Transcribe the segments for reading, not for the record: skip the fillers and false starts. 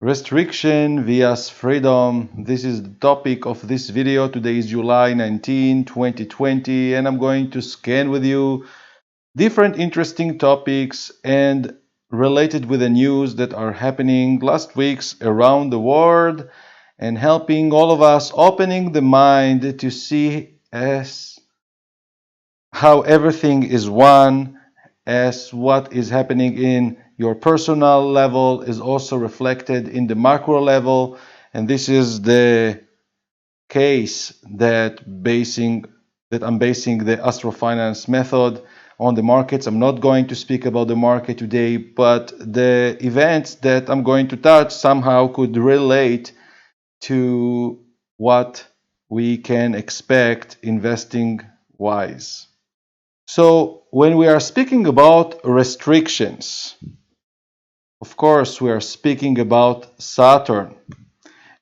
Restriction vs freedom. This is the topic of this video. Today is July 19, 2020, and I'm going to scan with you different interesting topics and related with the news that are happening last weeks around the world and helping all of us opening the mind to see as how everything is one, as what is happening in your personal level is also reflected in the macro level. And this is the case that I'm basing the Astro Finance method on the markets. I'm not going to speak about the market today, but the events that I'm going to touch somehow could relate to what we can expect investing wise. So when we are speaking about restrictions, of course, we are speaking about Saturn.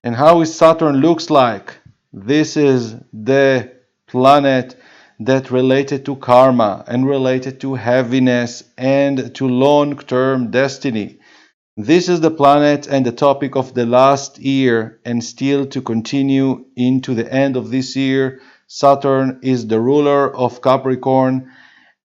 And how is Saturn looks like? This is the planet that related to karma and related to heaviness and to long-term destiny. This is the planet and the topic of the last year, and still to continue into the end of this year. Saturn is the ruler of Capricorn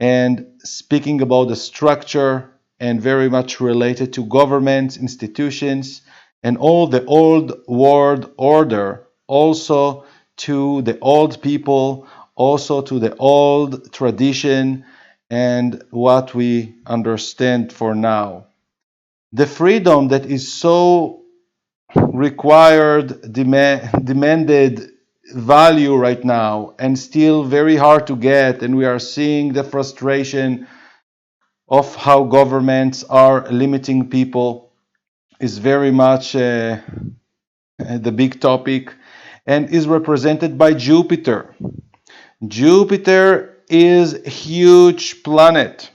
and speaking about the structure and very much related to governments, institutions, and all the old world order, also to the old people, also to the old tradition and what we understand for now. The freedom that is so required, demanded value right now and still very hard to get, and we are seeing the frustration of how governments are limiting people is very much the big topic and is represented by Jupiter. Jupiter is a huge planet,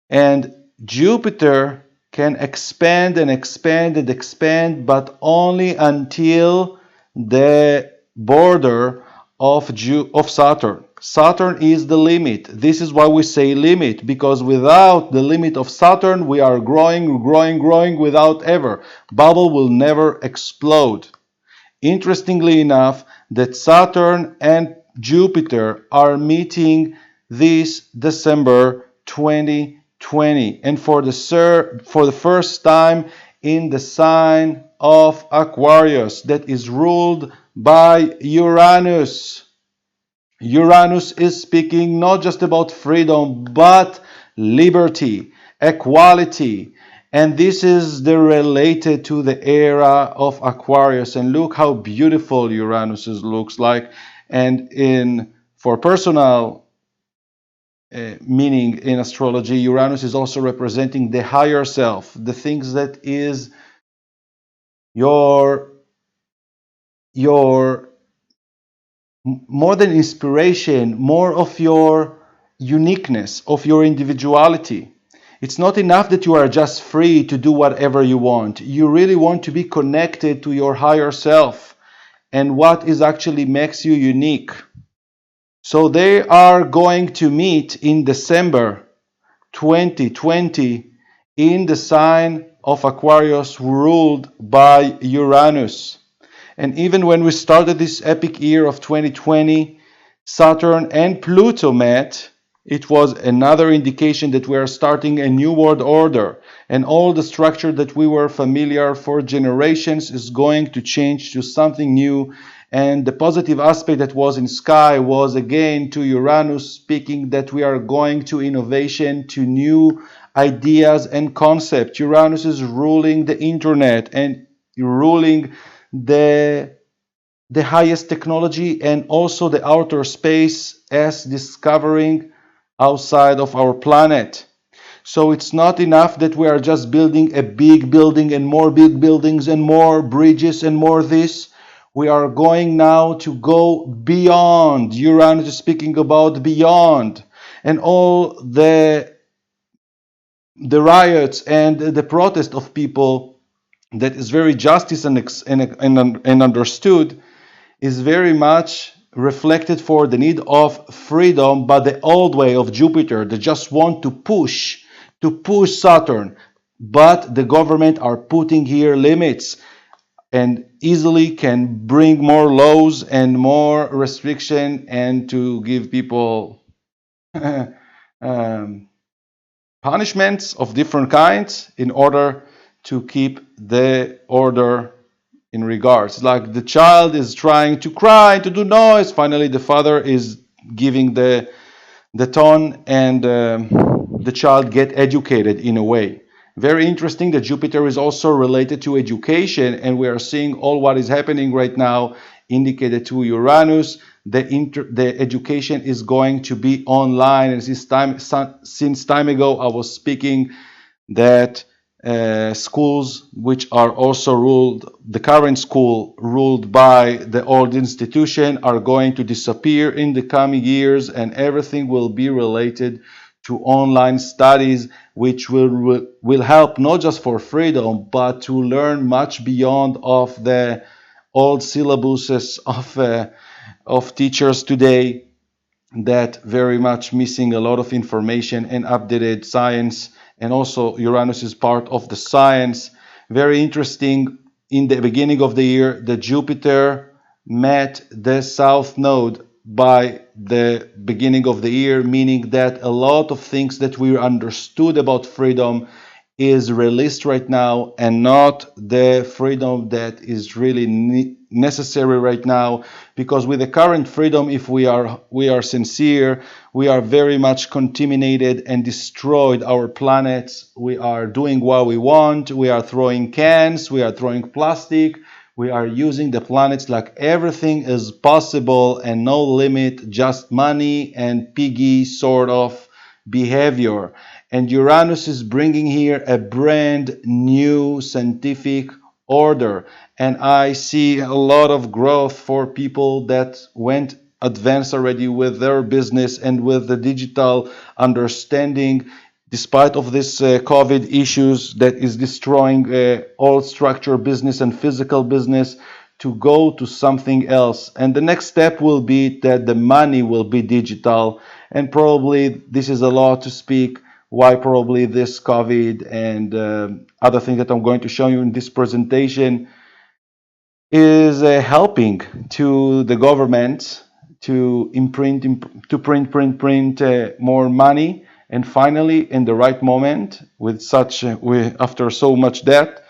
and Jupiter can expand and expand and expand, but only until the border of Saturn. Saturn is the limit. This is why we say limit, because without the limit of Saturn, we are growing without ever. Bubble will never explode. Interestingly enough, that Saturn and Jupiter are meeting this December 2020, and for the first time in the sign of Aquarius that is ruled by Uranus. Uranus is speaking not just about freedom, but liberty, equality. And this is the related to the era of Aquarius. And look how beautiful Uranus looks like. And for personal meaning in astrology, Uranus is also representing the higher self, the things that is your more than inspiration, more of your uniqueness, of your individuality. It's not enough that you are just free to do whatever you want. You really want to be connected to your higher self and what is actually makes you unique. So they are going to meet in December 2020 in the sign of Aquarius ruled by Uranus. And even when we started this epic year of 2020, Saturn and Pluto met. It was another indication that we are starting a new world order, and all the structure that we were familiar for generations is going to change to something new. And the positive aspect that was in sky was again to Uranus, speaking that we are going to innovation, to new ideas and concepts. Uranus is ruling the internet and ruling the highest technology and also the outer space as discovering outside of our planet. So it's not enough that we are just building a big building and more big buildings and more bridges and more this. We are going now to go beyond. Uranus is speaking about beyond, and all the riots and the protest of people that is very justice and understood is very much reflected for the need of freedom, but the old way of Jupiter, they just want to push Saturn, but the government are putting here limits and easily can bring more laws and more restriction and to give people um, punishments of different kinds in order to keep the order in regards. Like the child is trying to cry, to do noise. Finally, the father is giving the tone, and the child get educated in a way. Very interesting that Jupiter is also related to education, and we are seeing all what is happening right now indicated to Uranus. The education is going to be online, and since time ago I was speaking that schools which are also ruled, the current school ruled by the old institution, are going to disappear in the coming years, and everything will be related to online studies, which will help not just for freedom, but to learn much beyond of the old syllabuses of teachers today, that very much missing a lot of information and updated science. And also Uranus is part of the science. Very interesting, in the beginning of the year the Jupiter met the south node by the beginning of the year, meaning that a lot of things that we understood about freedom is released right now, and not the freedom that is really necessary right now. Because with the current freedom, if we are sincere, we are very much contaminated and destroyed our planets. We are doing what we want. We are throwing cans, we are throwing plastic, we are using the planets like everything is possible and no limit, just money and piggy sort of behavior. And Uranus is bringing here a brand new scientific order. And I see a lot of growth for people that went advanced already with their business and with the digital understanding, despite of this COVID issues that is destroying all structure business and physical business, to go to something else. And the next step will be that the money will be digital. And probably this is a lot to speak why probably this COVID and other things that I'm going to show you in this presentation is helping to the government to print more money, and finally in the right moment, with such after so much debt,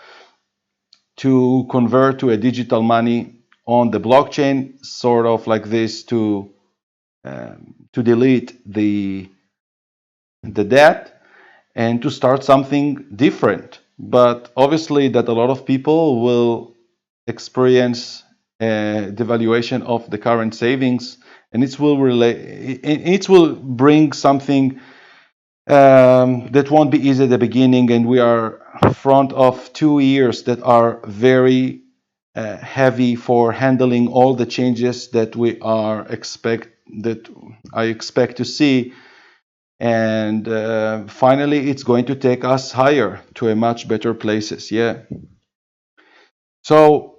to convert to a digital money on the blockchain, sort of like this, to delete the debt and to start something different. But obviously that a lot of people will experience devaluation of the current savings, and it will bring something that won't be easy at the beginning. And we are front of 2 years that are very heavy for handling all the changes that I expect to see. And finally it's going to take us higher to a much better places. Yeah. So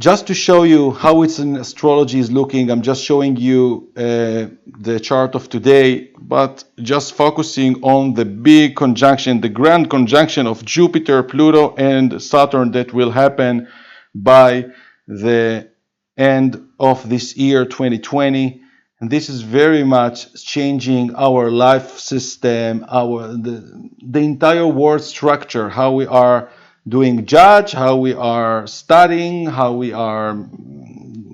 just to show you how it's in astrology is looking, I'm just showing you the chart of today, but just focusing on the big conjunction, the grand conjunction of Jupiter, Pluto, and Saturn that will happen by the end of this year 2020. And this is very much changing our life system, the entire world structure, how we are doing judge, how we are studying, how we are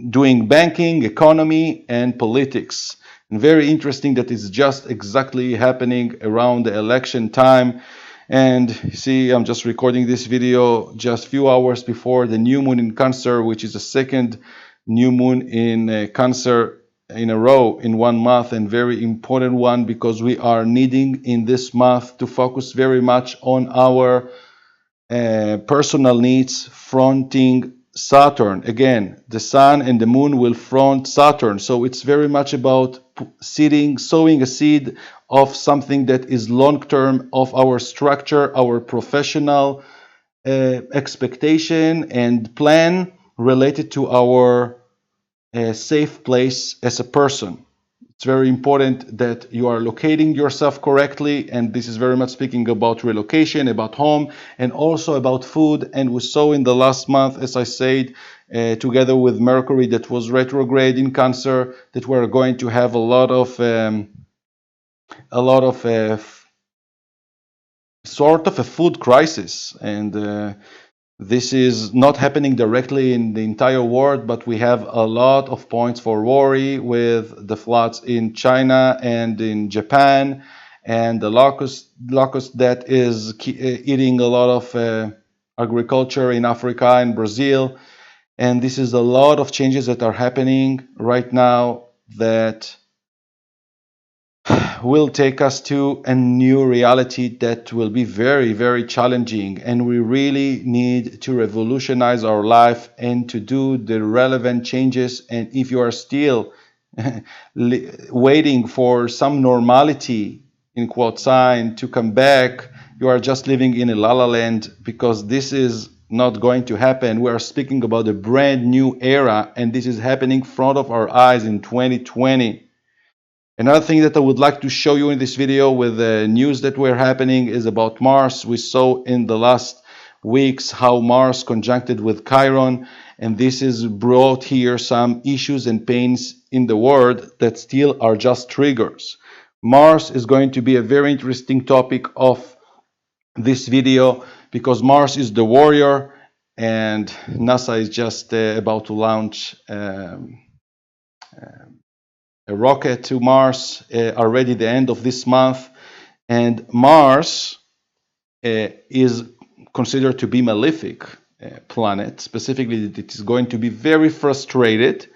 doing banking, economy, and politics. And very interesting that it's just exactly happening around the election time. And see, I'm just recording this video just few hours before the new moon in Cancer, which is the second new moon in Cancer in a row in 1 month, and very important one, because we are needing in this month to focus very much on our personal needs, fronting Saturn. Again, the sun and the moon will front Saturn. So it's very much about sowing a seed of something that is long term, of our structure, our professional expectation and plan related to our safe place as a person. It's very important that you are locating yourself correctly, and this is very much speaking about relocation, about home, and also about food. And we saw in the last month, as I said, together with Mercury that was retrograde in Cancer, that we're going to have a lot of sort of a food crisis, and this is not happening directly in the entire world, but we have a lot of points for worry with the floods in China and in Japan, and the locust that is eating a lot of agriculture in Africa and Brazil. And this is a lot of changes that are happening right now that will take us to a new reality that will be very, very challenging. And we really need to revolutionize our life and to do the relevant changes. And if you are still waiting for some normality, in quote sign, to come back, you are just living in a la la land, because this is not going to happen. We are speaking about a brand new era, and this is happening in front of our eyes in 2020. Another thing that I would like to show you in this video with the news that were happening is about Mars. We saw in the last weeks how Mars conjuncted with Chiron, and this is brought here some issues and pains in the world that still are just triggers. Mars is going to be a very interesting topic of this video because Mars is the warrior, and NASA is just about to launch a rocket to Mars already the end of this month. And Mars is considered to be malefic planet. Specifically, it is going to be very frustrated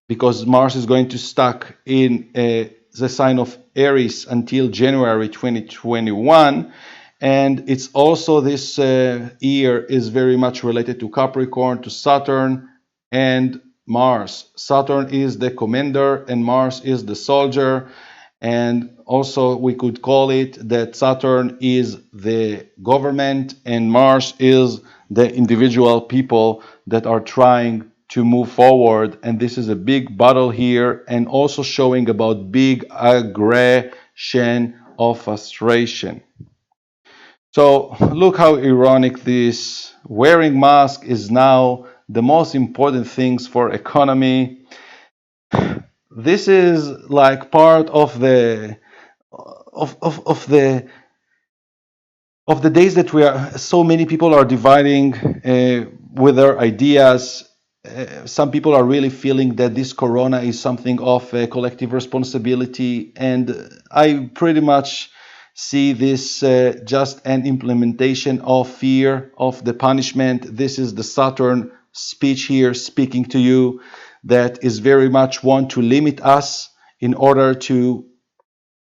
because Mars is going to stuck in the sign of Aries until January 2021. And it's also this year is very much related to Capricorn, to Saturn, and Mars. Saturn is the commander and Mars is the soldier. And also we could call it that Saturn is the government and Mars is the individual people that are trying to move forward. And this is a big battle here, and also showing about big aggression of frustration. So look how ironic this wearing mask is now the most important things for economy. This is like part of the of, of, of the of the days that we are so many people are dividing with their ideas. Some people are really feeling that this corona is something of a collective responsibility, and I pretty much see this just an implementation of fear of the punishment. This is the Saturn speech here speaking to you, that is very much want to limit us in order to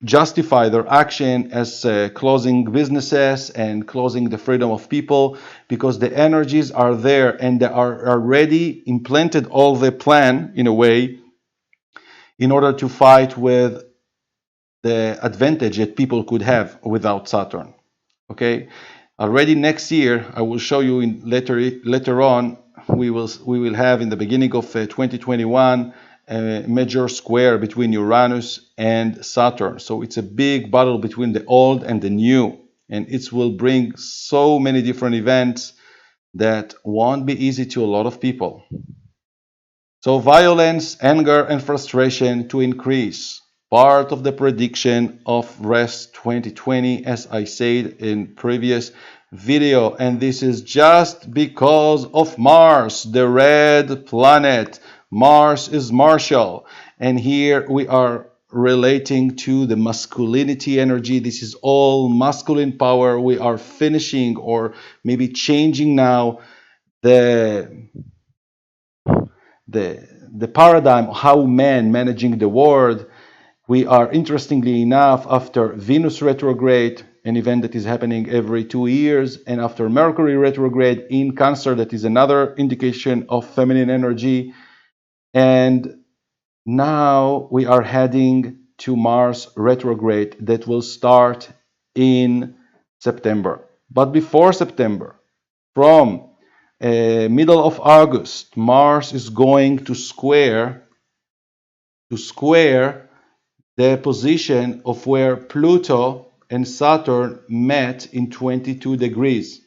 justify their action as closing businesses and closing the freedom of people, because the energies are there and they are already implanted all the plan in a way in order to fight with the advantage that people could have without Saturn. Okay, already next year I will show you in later on. We will have in the beginning of 2021 a major square between Uranus and Saturn. So it's a big battle between the old and the new, and it will bring so many different events that won't be easy to a lot of people. So violence, anger, and frustration to increase. Part of the prediction of REST 2020, as I said in previous video. And this is just because of Mars, the red planet. Mars is martial. And here we are relating to the masculinity energy. This is all masculine power. We are finishing or maybe changing now the the paradigm of how men managing the world. We are, interestingly enough, after Venus retrograde, an event that is happening every 2 years, and after Mercury retrograde in Cancer, that is another indication of feminine energy. And now we are heading to Mars retrograde that will start in September. But before September, from middle of August, Mars is going to square the position of where Pluto and Saturn met in 22 degrees.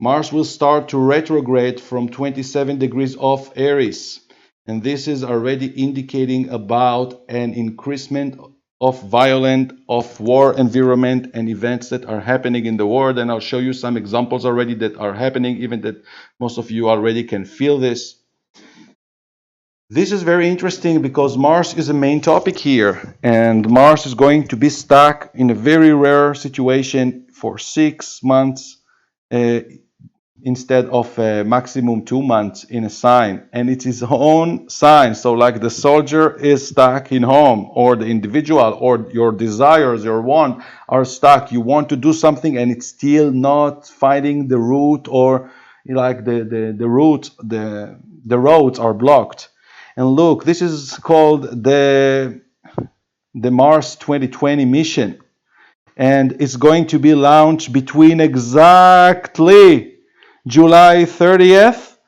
Mars will start to retrograde from 27 degrees of Aries, and this is already indicating about an increasement of violent, of war environment and events that are happening in the world. And I'll show you some examples already that are happening, even that most of you already can feel this. This is very interesting because Mars is a main topic here, and Mars is going to be stuck in a very rare situation for 6 months uh, instead of maximum 2 months in a sign, and it's his own sign. So, like the soldier is stuck in home, or the individual, or your desires, your want are stuck. You want to do something, and it's still not finding the route, or like the route, the roads are blocked. And look, this is called the Mars 2020 mission, and it's going to be launched between exactly July 30th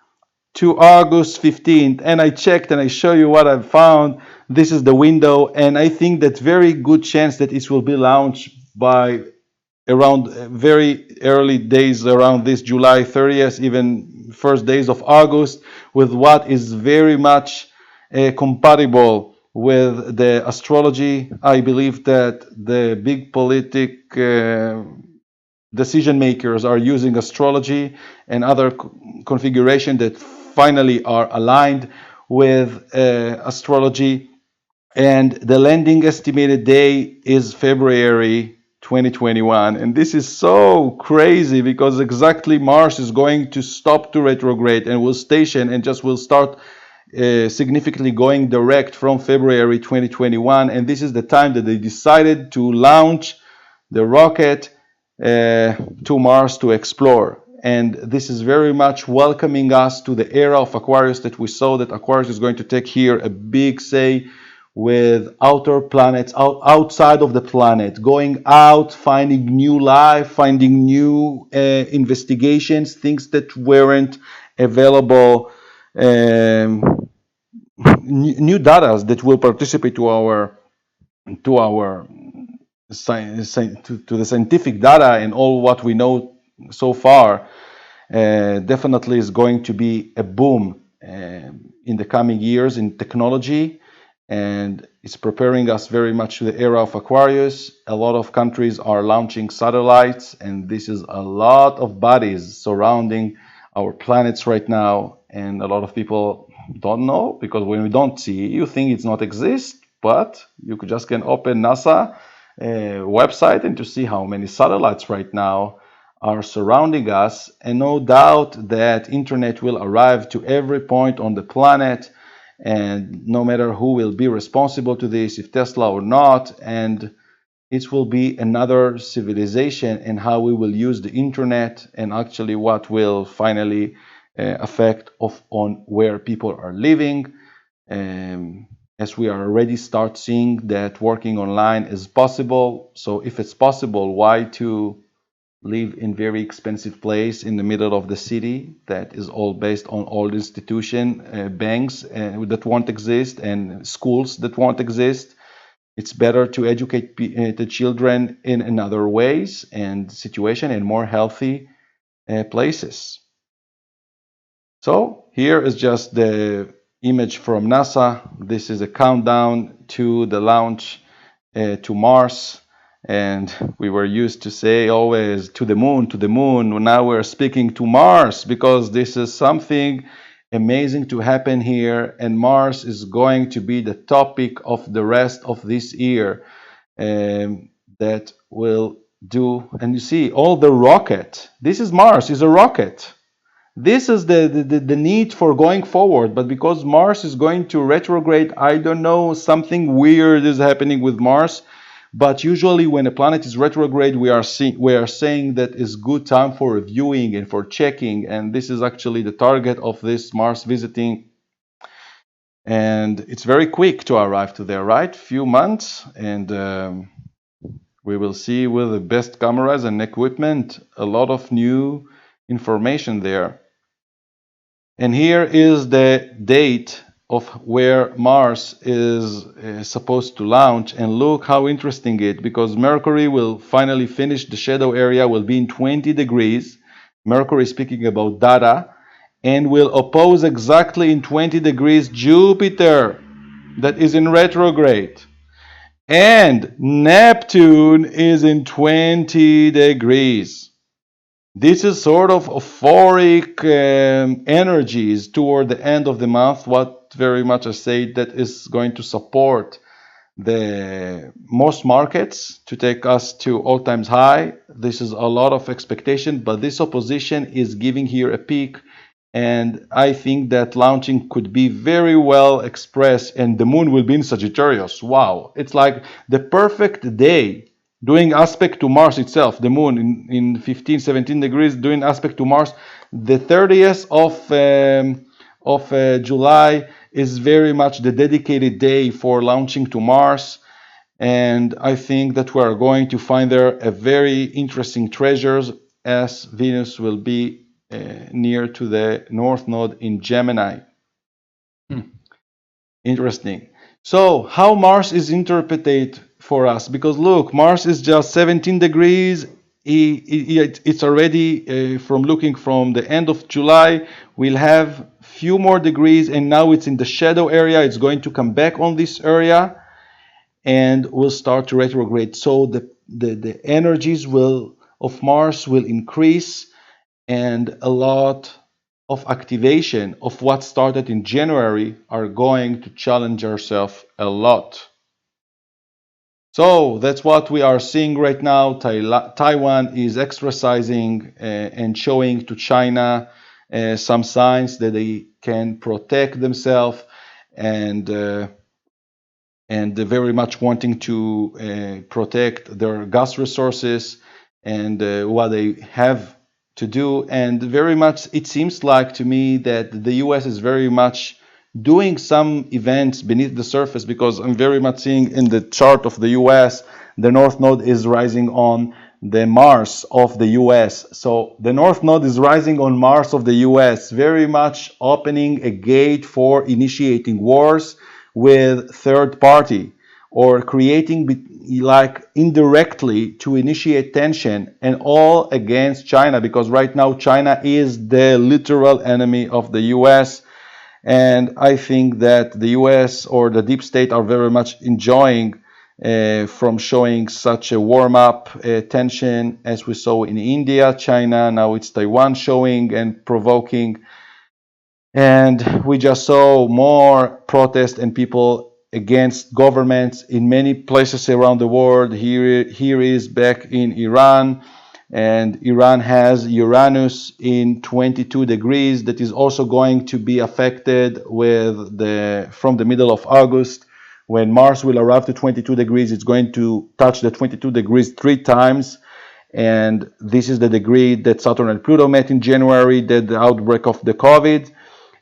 to August 15th. And I checked and I show you what I've found. This is the window, and I think that very good chance that it will be launched by around very early days around this July 30th, even first days of August, with what is very much compatible with the astrology. I believe that the big politic decision makers are using astrology and other configuration that finally are aligned with astrology, and the landing estimated day is February 2021. And this is so crazy because exactly Mars is going to stop to retrograde and will station and just will start significantly going direct from February 2021. And this is the time that they decided to launch the rocket to Mars to explore. And this is very much welcoming us to the era of Aquarius, that we saw that Aquarius is going to take here a big say with outer planets, outside of the planet, going out, finding new life, finding new investigations, things that weren't available, new data that will participate to our to the scientific data, and all what we know so far definitely is going to be a boom in the coming years in technology, and it's preparing us very much to the era of Aquarius. A lot of countries are launching satellites, and this is a lot of bodies surrounding our planets right now, and a lot of people don't know, because when we don't see, you think it's not exist, but you just can open NASA website and to see how many satellites right now are surrounding us. And no doubt that internet will arrive to every point on the planet, and no matter who will be responsible to this, if Tesla or not, and it will be another civilization and how we will use the internet, and actually what will finally affect on where people are living. um, as we are already start seeing that working online is possible. So if it's possible, why to live in very expensive place in the middle of the city that is all based on old institution, banks that won't exist, and schools that won't exist? It's better to educate the children in another ways and situation in more healthy places. So here is just the image from NASA. This is a countdown to the launch to Mars. And we were used to say always to the moon, to the moon. Now we're speaking to Mars, because this is something amazing to happen here. And Mars is going to be the topic of the rest of this year, that will do. And you see all the rocket. This is Mars, is a rocket. This is the need for going forward. But because Mars is going to retrograde, I don't know, something weird is happening with Mars. But usually when a planet is retrograde, we are saying that is good time for reviewing and for checking. And this is actually the target of this Mars visiting. And it's very quick to arrive to there, right? Few months, and we will see with the best cameras and equipment a lot of new information there. And here is the date of where Mars is supposed to launch, and look how interesting it, because Mercury will finally finish the shadow area, will be in 20 degrees. Mercury speaking about data, and will oppose exactly in 20 degrees Jupiter that is in retrograde. And Neptune is in 20 degrees. This is sort of euphoric energies toward the end of the month, what very much I say that is going to support the most markets to take us to all times high. This is a lot of expectation, but this opposition is giving here a peak, and I think that launching could be very well expressed, and the moon will be in Sagittarius. Wow, it's like the perfect day doing aspect to Mars itself, the moon in 15, 17 degrees doing aspect to Mars. The 30th of July is very much the dedicated day for launching to Mars. And I think that we are going to find there a very interesting treasures, as Venus will be near to the North Node in Gemini. Interesting. So how Mars is interpreted for us? Because look, Mars is just 17 degrees. It's already from looking from the end of July, we'll have few more degrees, and now it's in the shadow area. It's going to come back on this area and will start to retrograde. So the energies will of Mars will increase, and a lot of activation of what started in January are going to challenge ourselves a lot. So that's what we are seeing right now. Taiwan is exercising and showing to China some signs that they can protect themselves, and very much wanting to protect their gas resources and what they have to do. And very much it seems like to me that the US is very much doing some events beneath the surface, because I'm very much seeing in the chart of the US the North Node is rising on the Mars of the US. So the North Node is rising on Mars of the US, very much opening a gate for initiating wars with third party, or creating like indirectly to initiate tension, and all against China, because right now China is the literal enemy of the US. And I think that the US or the deep state are very much enjoying from showing such a warm-up tension, as we saw in India, China, now it's Taiwan showing and provoking. And we just saw more protest and people against governments in many places around the world. Here is back in Iran, and Iran has Uranus in 22 degrees that is also going to be affected with from the middle of August. When Mars will arrive to 22 degrees, it's going to touch the 22 degrees 3 times. And this is the degree that Saturn and Pluto met in January, that the outbreak of the COVID.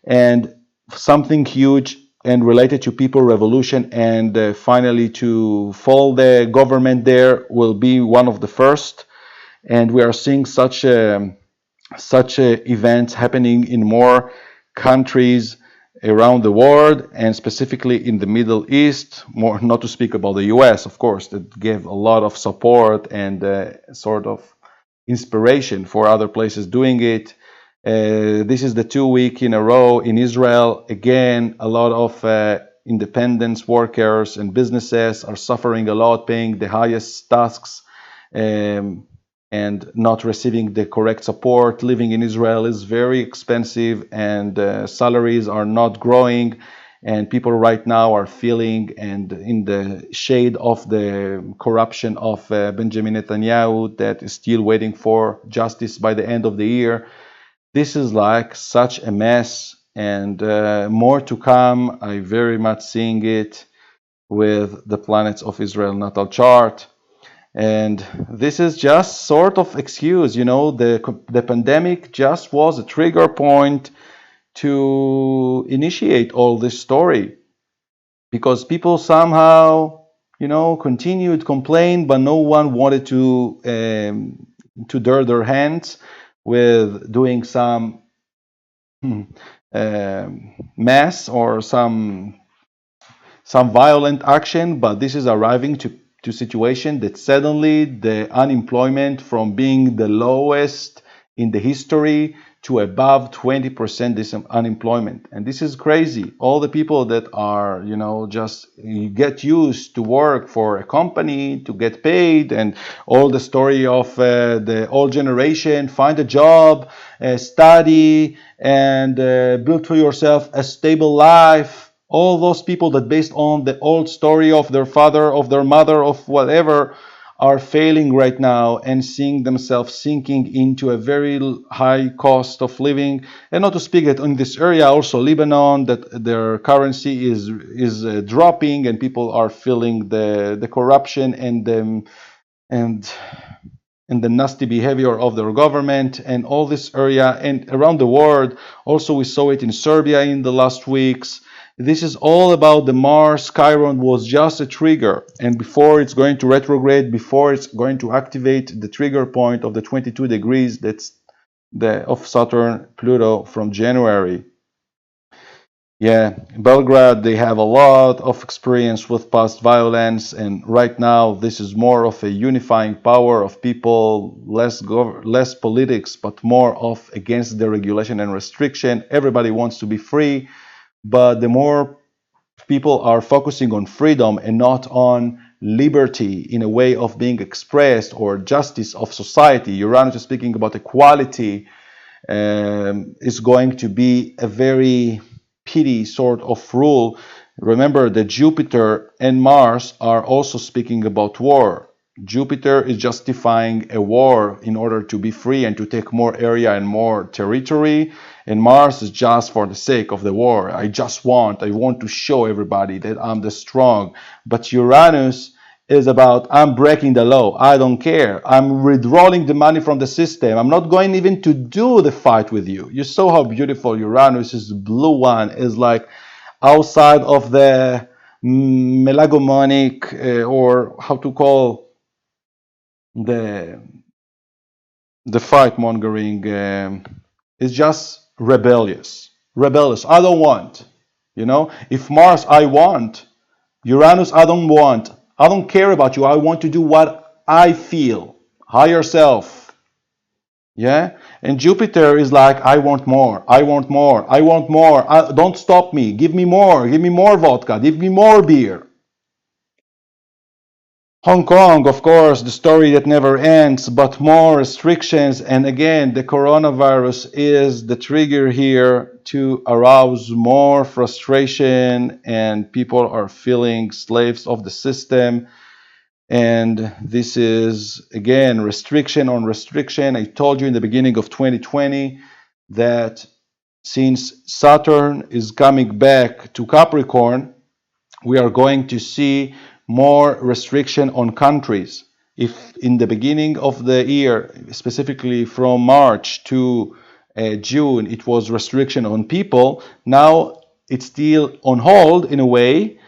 And something huge and related to people revolution, and finally to fall the government there will be one of the first. And we are seeing such events happening in more countries around the world, and specifically in the Middle East, more not to speak about the US, of course, that gave a lot of support and sort of inspiration for other places doing it. This is the 2 week in a row in Israel. Again, a lot of independence workers and businesses are suffering a lot, paying the highest tasks and not receiving the correct support. Living in Israel is very expensive, and salaries are not growing. And people right now are feeling and in the shade of the corruption of Benjamin Netanyahu, that is still waiting for justice by the end of the year. This is like such a mess, and more to come. I very much seeing it with the planets of Israel natal chart. And this is just sort of excuse, the pandemic just was a trigger point to initiate all this story, because people somehow, continued complain, but no one wanted to dare their hands with doing some mass or some violent action, but this is arriving to situation that suddenly the unemployment from being the lowest in the history to above 20% unemployment. And this is crazy. All the people that are, just get used to work for a company to get paid, and all the story of the old generation, find a job, study, and build for yourself a stable life. All those people that based on the old story of their father, of their mother, of whatever, are failing right now and seeing themselves sinking into a very high cost of living. And not to speak that in this area also Lebanon, that their currency is dropping, and people are feeling the corruption and and the nasty behavior of their government and all this area and around the world. Also, we saw it in Serbia in the last weeks. This is all about the Mars. Chiron was just a trigger, and before it's going to retrograde, before it's going to activate the trigger point of the 22 degrees, that's the of Saturn Pluto from January. Yeah, Belgrade, they have a lot of experience with past violence, and right now this is more of a unifying power of people, less politics, but more of against the regulation and restriction. Everybody wants to be free, but the more people are focusing on freedom and not on liberty in a way of being expressed or justice of society. Uranus is speaking about equality, is going to be a very petty sort of rule. Remember that Jupiter and Mars are also speaking about war. Jupiter is justifying a war in order to be free and to take more area and more territory. And Mars is just for the sake of the war. I want to show everybody that I'm the strong. But Uranus is about I'm breaking the law. I don't care. I'm withdrawing the money from the system. I'm not going even to do the fight with you. You saw how beautiful Uranus is. Blue one is like outside of the melagomonic or how to call the fight mongering. Is just rebellious. I don't want. If Mars I want, Uranus, I don't want. I don't care about you. I want to do what I feel. Higher self. Yeah? And Jupiter is like, I want more. I want more. I want more. Don't stop me. Give me more. Give me more vodka. Give me more beer. Hong Kong, of course, the story that never ends, but more restrictions. And again, the coronavirus is the trigger here to arouse more frustration, and people are feeling slaves of the system. And this is, again, restriction on restriction. I told you in the beginning of 2020 that since Saturn is coming back to Capricorn, we are going to see more restriction on countries. If in the beginning of the year, specifically from March to June, it was restriction on people, now it's still on hold in a way.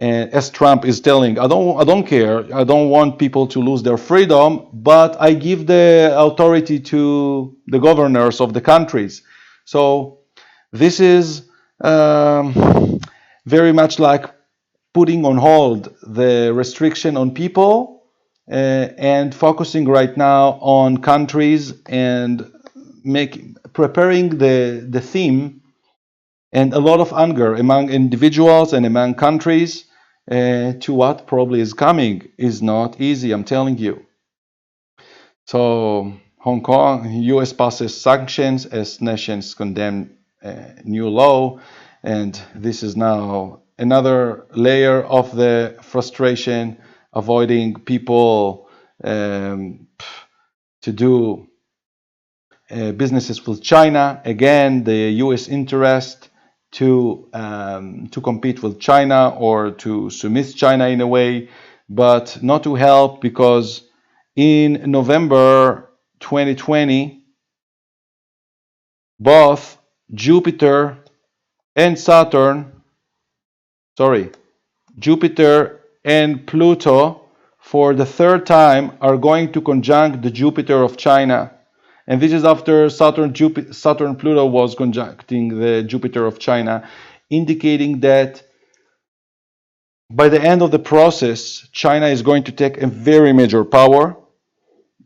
And as Trump is telling, I don't care. I don't want people to lose their freedom, but I give the authority to the governors of the countries. So this is very much like putting on hold the restriction on people and focusing right now on countries and preparing the theme, and a lot of anger among individuals and among countries to what probably is coming is not easy, I'm telling you. So Hong Kong, US passes sanctions as nations condemn new law, and this is now another layer of the frustration, avoiding people to do businesses with China. Again, the U.S. interest to compete with China or to submit China in a way, but not to help, because in November 2020, both Jupiter and Saturn, sorry, Jupiter and Pluto for the third time are going to conjunct the Jupiter of China. And this is after Saturn Pluto was conjuncting the Jupiter of China, indicating that by the end of the process, China is going to take a very major power,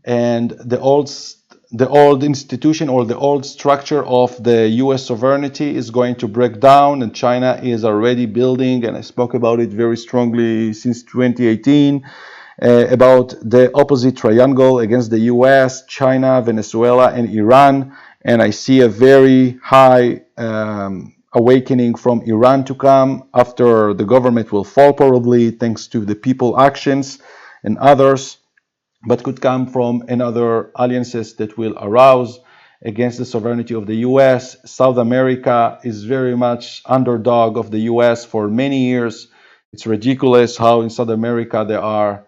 and the old institution or the old structure of the US sovereignty is going to break down, and China is already building, and I spoke about it very strongly since 2018, about the opposite triangle against the US, China, Venezuela, and Iran. And I see a very high awakening from Iran to come after the government will fall, probably thanks to the people actions and others, but could come from another alliances that will arouse against the sovereignty of the US. South America is very much underdog of the US for many years. It's ridiculous how in South America they are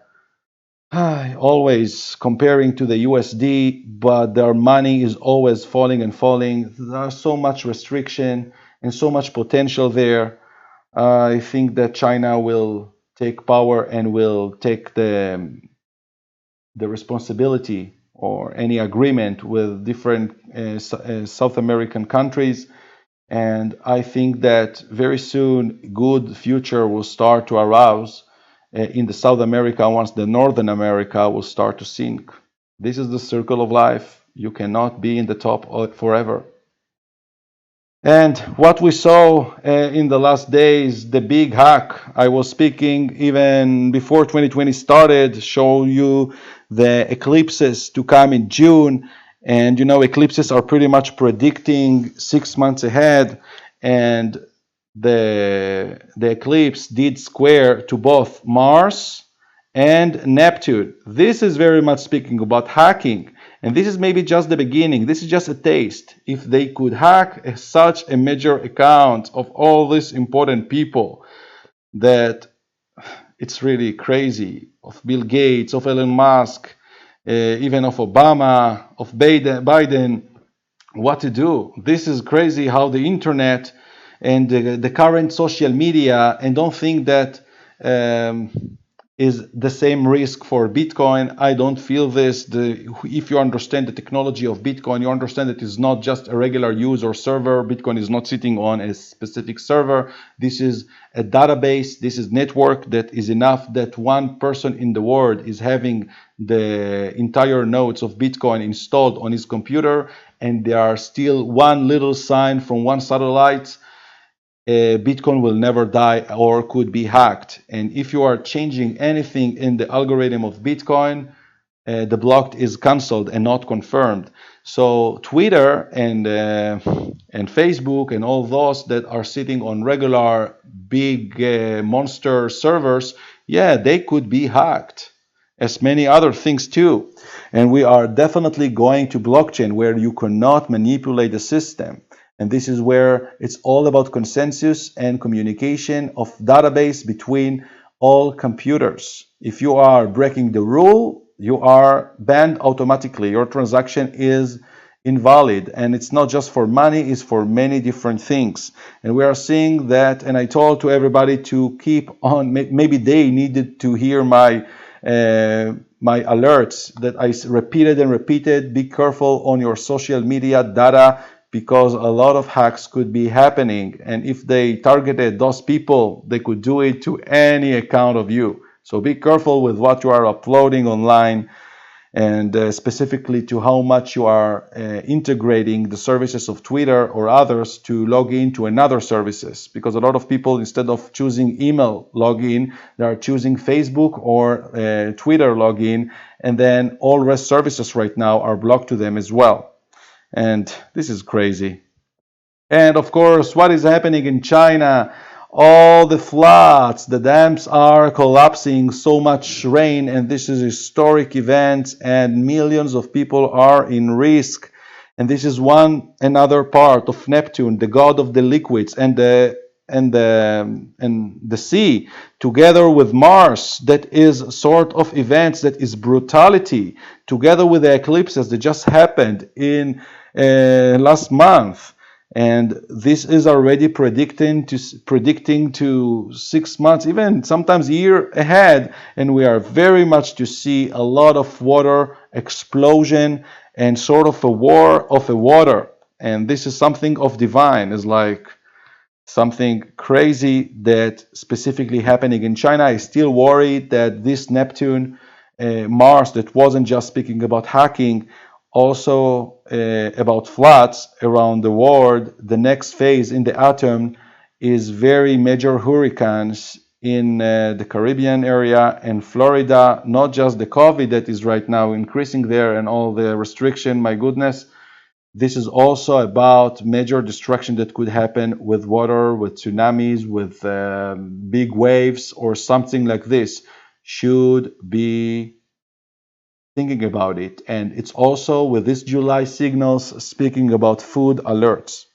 always comparing to the USD, but their money is always falling and falling. There's so much restriction and so much potential there. I think that China will take power and will take the responsibility or any agreement with different South American countries. And I think that very soon good future will start to arouse in the South America once the Northern America will start to sink. This is the circle of life. You cannot be in the top forever. And what we saw in the last days, the big hack, I was speaking even before 2020 started, show you the eclipses to come in June. And you know, eclipses are pretty much predicting 6 months ahead. And the eclipse did square to both Mars and Neptune. This is very much speaking about hacking. And this is maybe just the beginning. This is just a taste. If they could hack such a major account of all these important people, that it's really crazy. Of Bill Gates, of Elon Musk, even of Obama, of Biden, what to do. This is crazy how the internet and the current social media, and don't think that is the same risk for Bitcoin. I don't feel this. If you understand the technology of Bitcoin, you understand that it's not just a regular user server. Bitcoin is not sitting on a specific server. This is a database. This is network that is enough that one person in the world is having the entire nodes of Bitcoin installed on his computer, and there are still one little sign from one satellite. Bitcoin will never die or could be hacked. And if you are changing anything in the algorithm of Bitcoin, the block is cancelled and not confirmed. So Twitter and Facebook and all those that are sitting on regular big monster servers, yeah, they could be hacked, as many other things too. And we are definitely going to blockchain where you cannot manipulate the system. And this is where it's all about consensus and communication of database between all computers. If you are breaking the rule, you are banned automatically. Your transaction is invalid. And it's not just for money, it's for many different things. And we are seeing that, and I told to everybody to keep on, maybe they needed to hear my alerts that I repeated and repeated. Be careful on your social media data, because a lot of hacks could be happening. And if they targeted those people, they could do it to any account of you. So be careful with what you are uploading online, and specifically to how much you are integrating the services of Twitter or others to log in to another services. Because a lot of people, instead of choosing email login, they are choosing Facebook or Twitter login, and then all rest services right now are blocked to them as well. And this is crazy. And of course, what is happening in China? All the floods, the dams are collapsing, so much rain, and this is a historic event, and millions of people are in risk. And this is another part of Neptune, the god of the liquids, and the sea, together with Mars, that is sort of events that is brutality, together with the eclipses that just happened in last month. And this is already predicting to 6 months, even sometimes a year ahead. And we are very much to see a lot of water explosion and sort of a war of a water. And this is something of divine. It's like something crazy that specifically happening in China. I still worried that this Neptune, Mars, that wasn't just speaking about hacking, also about floods around the world. The next phase in the atom is very major hurricanes in the Caribbean area and Florida, not just the COVID that is right now increasing there and all the restriction, my goodness. This is also about major destruction that could happen with water, with tsunamis, with big waves, or something like this. Should be thinking about it. And it's also with this July signals speaking about food alerts.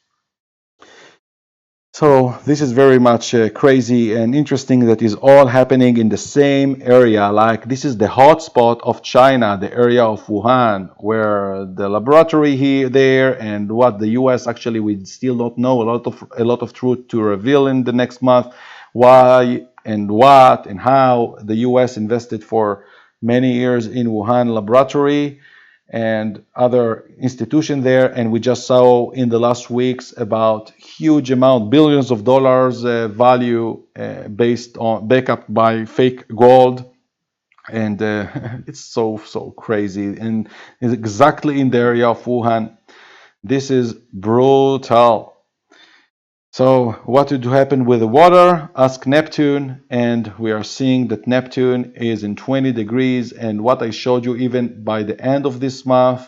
So this is very much crazy and interesting that is all happening in the same area. Like this is the hotspot of China, the area of Wuhan, where the laboratory here, there, and what the U.S. actually we still don't know a lot of truth to reveal in the next month. Why and what and how the U.S. invested for many years in Wuhan laboratory and other institution there, and we just saw in the last weeks about huge amount, billions of dollars value based on backup by fake gold, and it's so crazy, and it's exactly in the area of Wuhan. This is brutal. So what would happen with the water? Ask Neptune, and we are seeing that Neptune is in 20 degrees, and what I showed you even by the end of this month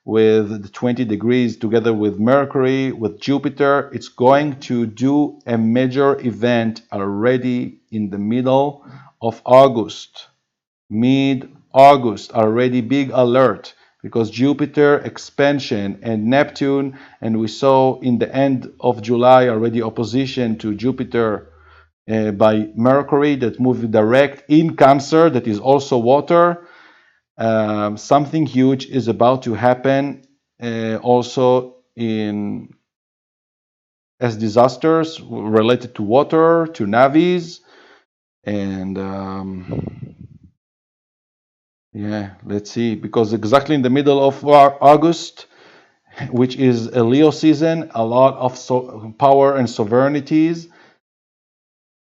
with the 20 degrees together with Mercury, with Jupiter, it's going to do a major event already in the middle of August. Mid-August, already big alert because Jupiter expansion and Neptune, and we saw in the end of July already opposition to Jupiter by Mercury that moved direct in Cancer, that is also water. Something huge is about to happen also in as disasters related to water, to navies, and yeah, let's see, because exactly in the middle of August, which is a Leo season, a lot of power and sovereignties,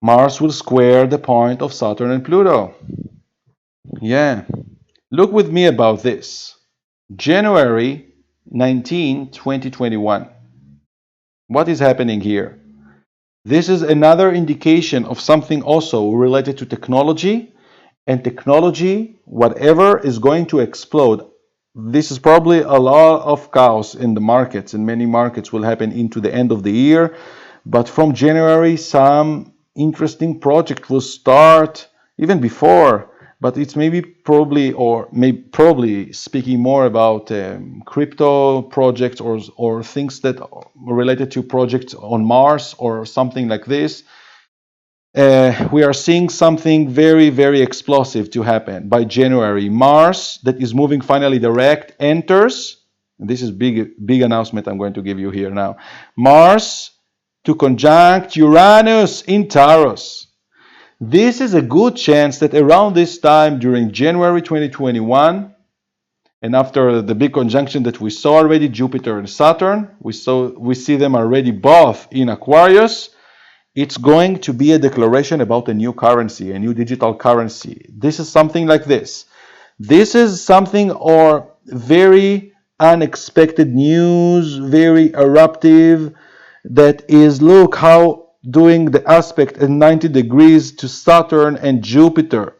Mars will square the point of Saturn and Pluto. Yeah, look with me about this. January 19, 2021. What is happening here? This is another indication of something also related to technology, and technology, whatever is going to explode. This is probably a lot of chaos in the markets, and many markets will happen into the end of the year. But from January, some interesting project will start even before. But it's maybe probably speaking more about crypto projects or things that are related to projects on Mars or something like this. We are seeing something very explosive to happen by January. Mars, that is moving finally direct, enters. And this is big announcement I'm going to give you here now. Mars to conjunct Uranus in Taurus. This is a good chance that around this time during January 2021, and after the big conjunction that we saw already, Jupiter and Saturn, we see them already both in Aquarius. It's going to be a declaration about a new currency, a new digital currency. This is something like this. This is something or very unexpected news, very eruptive, that is, look how doing the aspect at 90 degrees to Saturn and Jupiter.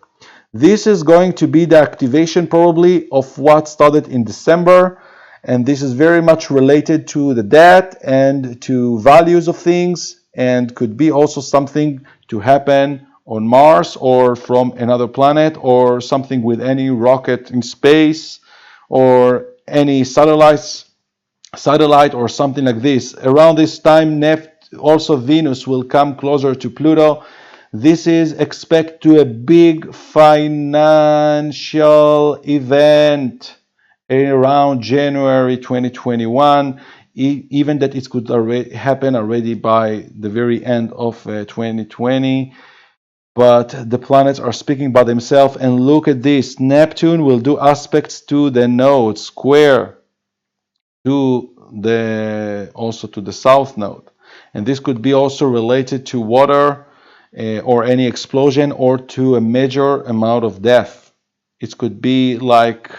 This is going to be the activation probably of what started in December, and this is very much related to the debt and to values of things, and could be also something to happen on Mars or from another planet or something with any rocket in space or any satellite or something like this. Around this time, also Venus will come closer to Pluto. This is expect to a big financial event around January 2021, even that it could happen already by the very end of 2020. But the planets are speaking by themselves, and look at this. Neptune will do aspects to the node square. also to the south node. And this could be also related to water or any explosion or to a major amount of death. It could be like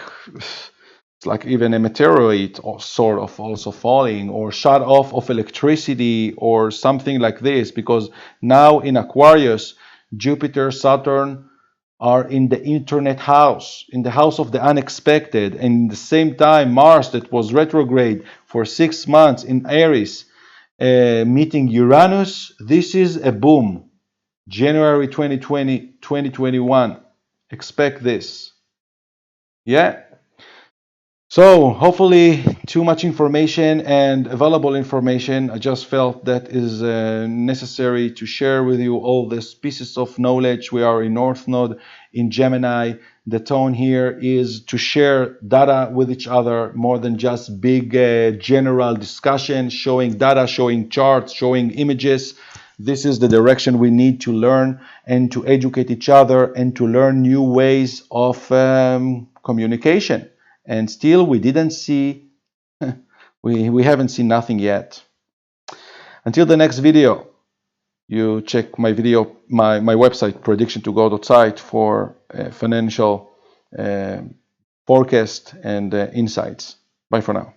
it's like even a meteorite or sort of also falling or shut off of electricity or something like this, because now in Aquarius, Jupiter, Saturn are in the internet house, in the house of the unexpected. And at the same time, Mars, that was retrograde for 6 months in Aries, meeting Uranus. This is a boom. January 2020, 2021. Expect this. Yeah. So hopefully too much information and available information. I just felt that is necessary to share with you all these pieces of knowledge. We are in North Node in Gemini. The tone here is to share data with each other more than just big general discussion, showing data, showing charts, showing images. This is the direction we need to learn and to educate each other and to learn new ways of communication. And still we didn't see, we haven't seen nothing yet. Until the next video, you check my video, my website, prediction2go.site, for financial forecast and insights. Bye for now.